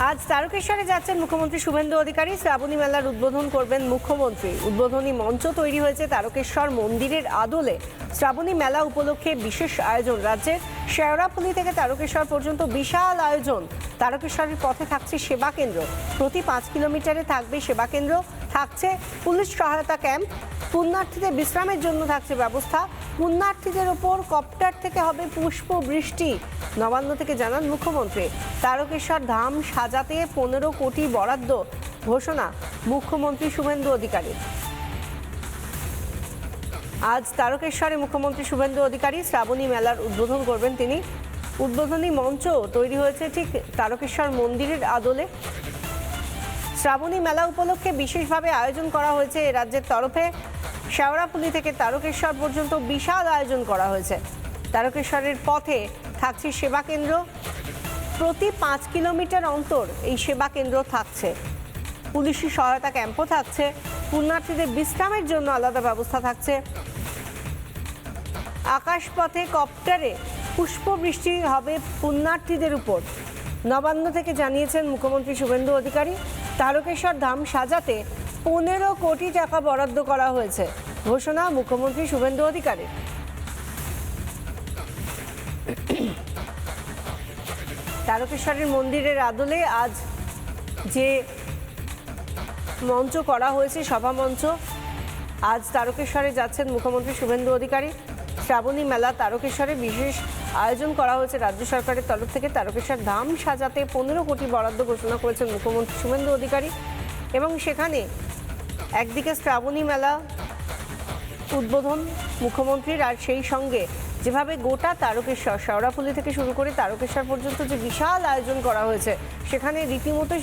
আজ তারকেশ্বরে যাচ্ছেন মুখ্যমন্ত্রী শুভেন্দু অধিকারী। শ্রাবণী মেলার উদ্বোধন করবেন মুখ্যমন্ত্রী। উদ্বোধনী মঞ্চ তৈরি হয়েছে তারকেশ্বর মন্দিরের আদলে। শ্রাবণী মেলা উপলক্ষে বিশেষ আয়োজন। রাজ্যের শেওড়াফুলি থেকে তারকেশ্বর পর্যন্ত বিশাল আয়োজন। তারকেশ্বরের পথে থাকছে সেবা কেন্দ্র। প্রতি 5 কিলোমিটারে থাকবে সেবা কেন্দ্র, থাকছে পুলিশ সহায়তা ক্যাম্প। পুণ্যার্থীদের বিশ্রামের জন্য থাকছে ব্যবস্থা। পুণ্যার্থীদের ওপর কপ্টার থেকে হবে পুষ্প বৃষ্টি। নবান্ন থেকে জানান মুখ্যমন্ত্রী। তারকেশ্বর ধাম সাজাতে 15 কোটি বরাদ্দ ঘোষণা মুখ্যমন্ত্রী শুভেন্দু অধিকারী। আজ তারকেশ্বরে মুখ্যমন্ত্রী শুভেন্দু অধিকারী শ্রাবণী মেলার উদ্বোধন করবেন তিনি। উদ্বোধনী মঞ্চ তৈরি হয়েছে ঠিক তারকেশ্বর মন্দিরের আদলে। শ্রাবণী মেলা উপলক্ষে বিশেষভাবে আয়োজন করা হয়েছে রাজ্যের তরফে। শেওড়াফুলি থেকে তারকেশ্বর পর্যন্ত বিশাল আয়োজন করা হয়েছে। তারকেশ্বরের পথে থাকছে সেবা কেন্দ্র। প্রতি 5 কিলোমিটার অন্তর এই সেবা কেন্দ্র থাকছে। পুলিশি সহায়তা ক্যাম্পও থাকছে। পুণ্যার্থীদের বিশ্রামের জন্য আলাদা ব্যবস্থা থাকছে। আকাশপথে কপ্টারে পুষ্পবৃষ্টি হবে পুণ্যার্থীদের উপর। নবান্ন থেকে জানিয়েছেন মুখ্যমন্ত্রী শুভেন্দু অধিকারী। তারকেশ্বর ধাম সাজাতে 15 কোটি টাকা বরাদ্দ করা হয়েছে ঘোষণা মুখ্যমন্ত্রী শুভেন্দু অধিকারী। তারকেশ্বরের মন্দিরের আদলে আজ যে মঞ্চ করা হয়েছে, সভা মঞ্চ, আজ তারকেশ্বরে যাচ্ছেন মুখ্যমন্ত্রী শুভেন্দু অধিকারী। শ্রাবণী মেলা তারকেশ্বরে বিশেষ আয়োজন করা হয়েছে রাজ্য সরকারের তরফ থেকে। তারকেশ্বর ধাম সাজাতে 15 কোটি বরাদ্দ ঘোষণা করেছেন মুখ্যমন্ত্রী শুভেন্দু অধিকারী। এবং সেখানে একদিকে শ্রাবণী মেলা উদ্বোধন মুখ্যমন্ত্রীর, আর সেই সঙ্গে যেভাবে গোটা তারকেশ্বর শেওড়াফুলি থেকে শুরু করে তারকেশ্বর পর্যন্ত যে বিশাল আয়োজন করা হয়েছে, সেখানে রীতিমতো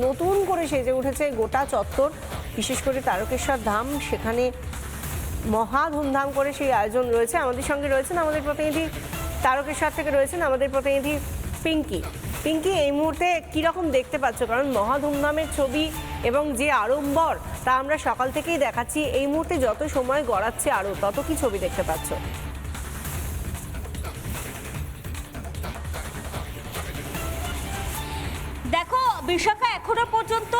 নতুন করে সেজে উঠেছে গোটা চত্বর। বিশেষ করে তারকেশ্বর ধাম, সেখানে মহা ধুমধাম করে সেই আয়োজন রয়েছে। আমাদের সঙ্গে রয়েছেন আমাদের প্রতিনিধি, তারকেশ্বর থেকে রয়েছেন আমাদের প্রতিনিধি পিঙ্কি। পিঙ্কি, এই মুহূর্তে কীরকম দেখতে পাচ্ছ? কারণ মহা ধুমধামের ছবি এবং যে আড়ম্বর, তা আমরা সকাল থেকেই দেখাচ্ছি। এই মুহূর্তে যত সময় গড়াচ্ছে আরও, তত কি ছবি দেখতে পাচ্ছ? দেখো বিশাখা, এখনো পর্যন্ত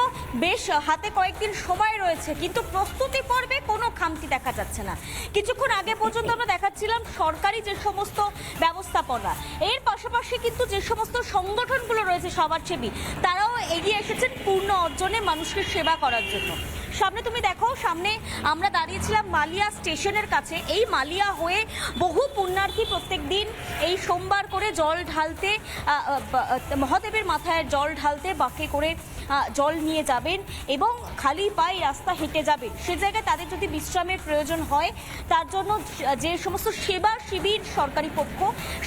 বেশ হাতে কয়েকদিন সময় রয়েছে, কিন্তু প্রস্তুতি পর্বে কোনো খামতি দেখা যাচ্ছে না। কিছুক্ষণ আগে পর্যন্ত আমরা দেখাচ্ছিলাম সরকারি যে সমস্ত ব্যবস্থাপনা, এর পাশাপাশি কিন্তু যে সমস্ত সংগঠনগুলো রয়েছে সমাজসেবী, তারাও এগিয়ে এসেছেন পূর্ণ অর্জনে মানুষকে সেবা করার জন্য। সামনে তুমি দেখো, সামনে আমরা দাঁড়িয়েছিলাম মালিয়া স্টেশনের কাছে। এই মালিয়া হয়ে বহু পুণ্যার্থী প্রত্যেক দিন এই সোমবার করে জল ঢালতে, মহাদেবের মাথায় জল ঢালতে বাঁকে করে জল নিয়ে যাবেন এবং খালি পায়ে রাস্তা হেঁটে যাবেন। সে জায়গায় তাদের যদি বিশ্রামের প্রয়োজন হয়, তার জন্য যে সমস্ত সেবা শিবির সরকারি পক্ষ,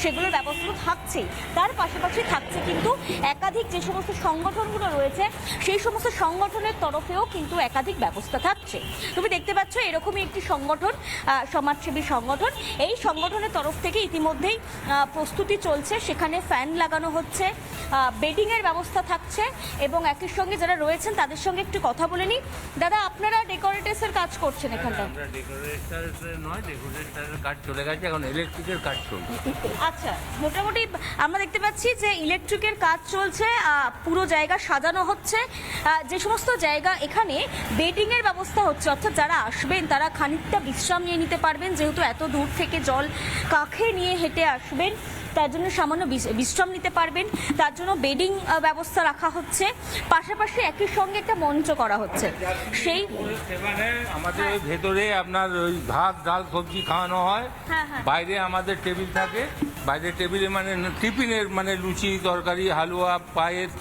সেগুলোর ব্যবস্থা থাকছেই। তার পাশাপাশি থাকছে কিন্তু একাধিক যে সমস্ত সংগঠনগুলো রয়েছে, সেই সমস্ত সংগঠনের তরফেও কিন্তু একাধিক ব্যবস্থা থাকছে। তুমি দেখতে পাচ্ছ এরকমই একটি সংগঠন, সমাজসেবী সংগঠন। এই সংগঠনের তরফ থেকে ইতিমধ্যেই প্রস্তুতি চলছে। সেখানে ফ্যান লাগানো হচ্ছে, বেডিংয়ের ব্যবস্থা থাকছে এবং একই সঙ্গে যারা রয়েছেন তাদের সঙ্গে একটু কথা বলে নিই। দাদা, আপনারা ডেকোরেটরসের কাজ করছেন এখানটা? আমরা ডেকোরেটর নয়, ডেকোরেটরের কাজ চলে গেছে, এখন ইলেকট্রিকের কাজ চলছে। আচ্ছা, মোটামুটি আমরা দেখতে পাচ্ছি যে ইলেকট্রিকের কাজ চলছে, পুরো জায়গা সাজানো হচ্ছে। যে সমস্ত জায়গা এখানে বেডিংয়ের ব্যবস্থা হচ্ছে, অর্থাৎ যারা আসবেন তারা খানিকটা বিশ্রাম নিয়ে নিতে পারবেন, যেহেতু এত দূর থেকে জল কাঁখে নিয়ে হেঁটে আসবেন, তার জন্য সামান্য বিশ্রাম নিতে পারবেন। তার জন্য বেডিং ব্যবস্থা রাখা হচ্ছে, পাশাপাশি একই সঙ্গে একটা মঞ্চ করা হচ্ছে। সেই আমাদের ভেতরে আপনার ওই ভাত ডাল সবজি খাওয়ানো হয়, বাইরে আমাদের টেবিল থাকে। বাইরে টেবিলে মানে টিফিনের মানে লুচি তরকারি হালুয়া পায়েস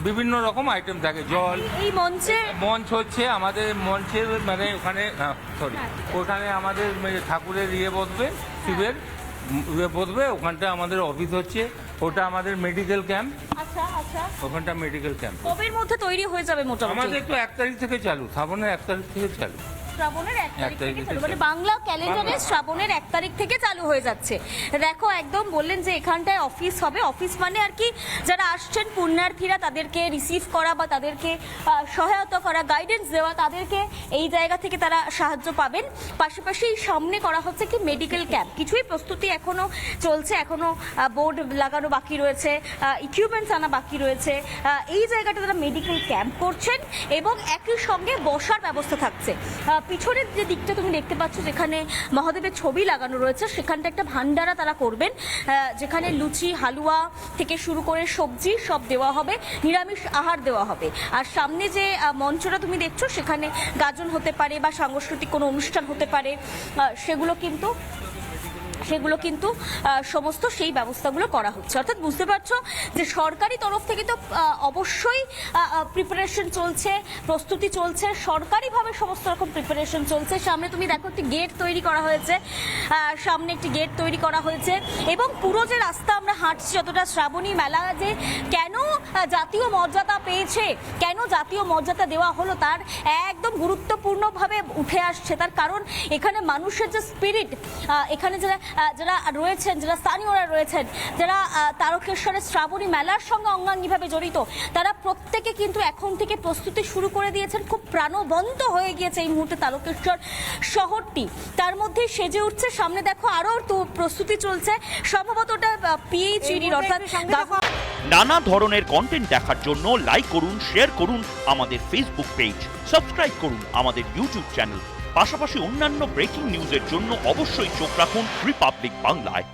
বিভিন্ন রকম আইটেম থাকে। জল এই মঞ্চ হচ্ছে আমাদের মঞ্চের মানে ওখানে ওখানে আমাদের ঠাকুরের বসবে, শিবের বসবে। ওখানটা আমাদের অফিস হচ্ছে, ওটা আমাদের মেডিকেল ক্যাম্প। আচ্ছা আচ্ছা, ওখানটা মেডিকেল ক্যাম্প। কবের মধ্যে তৈরি হয়ে যাবে মোটামুটি? আমাদের তো 1 তারিখ থেকে চালু, শ্রাবণের 1 তারিখ থেকে চালু। শ্রাবণের 1 তারিখ থেকে তারিখ চালু, থেকে মানে বাংলা ক্যালেন্ডারে শ্রাবণের 1 তারিখ থেকে চালু হয়ে যাচ্ছে। দেখো একদম বললেন যে এখানটায় অফিস হবে, অফিস মানে আর কি যারা আসছেন পুণ্যার্থীরা তাদেরকে রিসিভ করা বা তাদেরকে সহায়তা করা, গাইডেন্স দেওয়া, তাদেরকে এই জায়গা থেকে তারা সাহায্য পাবেন। পাশাপাশি সামনে করা হচ্ছে কি মেডিকেল ক্যাম্প, কিছুই প্রস্তুতি এখনো চলছে, এখনো বোর্ড লাগানো বাকি রয়েছে, ইকুইপমেন্টস আনা বাকি রয়েছে। এই জায়গাটা তারা মেডিকেল ক্যাম্প করছেন এবং একই সঙ্গে বসার ব্যবস্থা থাকছে। পিছনের যে দিকটা তুমি দেখতে পাচ্ছ যেখানে মহাদেবের ছবি লাগানো রয়েছে, সেখানটা একটা ভান্ডারা তারা করবেন, যেখানে লুচি হালুয়া থেকে শুরু করে সবজি সব দেওয়া হবে, নিরামিষ আহার দেওয়া হবে। আর সামনে যে মঞ্চটা তুমি দেখছো সেখানে গাজন হতে পারে বা সাংস্কৃতিক কোনো অনুষ্ঠান হতে পারে, সেগুলো কিন্তু সমস্ত সেই ব্যবস্থাগুলো করা হচ্ছে। অর্থাৎ বুঝতে পারছো যে সরকারি তরফ থেকে তো অবশ্যই প্রিপারেশন চলছে, প্রস্তুতি চলছে, সরকারিভাবে সমস্ত রকম প্রিপারেশন চলছে। সামনে তুমি দেখো একটি গেট তৈরি করা হয়েছে, এবং পুরো যে রাস্তা আমরা হাঁটছি, যতটা শ্রাবণী মেলা যে কেন জাতীয় মর্যাদা পেয়েছে, কেন জাতীয় মর্যাদা দেওয়া হলো, তার একদম গুরুত্বপূর্ণভাবে উঠে আসছে। তার কারণ এখানে মানুষের যে স্পিরিট, এখানে যারা রয়েছেন, যারা স্থানীয়রা রয়েছেন, যারা তারকেশ্বরের শ্রাবণী মেলার সঙ্গে অঙ্গাঙ্গিভাবে জড়িত, তারা প্রত্যেকে কিন্তু এখন থেকে প্রস্তুতি শুরু করে দিয়েছেন। খুব প্রাণবন্ত হয়ে গিয়েছে এই মুহূর্তে তারকেশ্বর শহরটি, তার মধ্যে সেজে উঠছে। সামনে দেখো আরও প্রস্তুতি চলছে, সম্ভবত ওটা পিএইচইডির অর্থাৎ নানা ধরনের কন্টেন্ট দেখার জন্য লাইক করুন, শেয়ার করুন আমাদের ফেসবুক পেজ, সাবস্ক্রাইব করুন আমাদের ইউটিউব চ্যানেল। পাশাপাশি অন্যান্য ব্রেকিং নিউজের জন্য অবশ্যই চোখ রাখুন রিপাবলিক বাংলায়।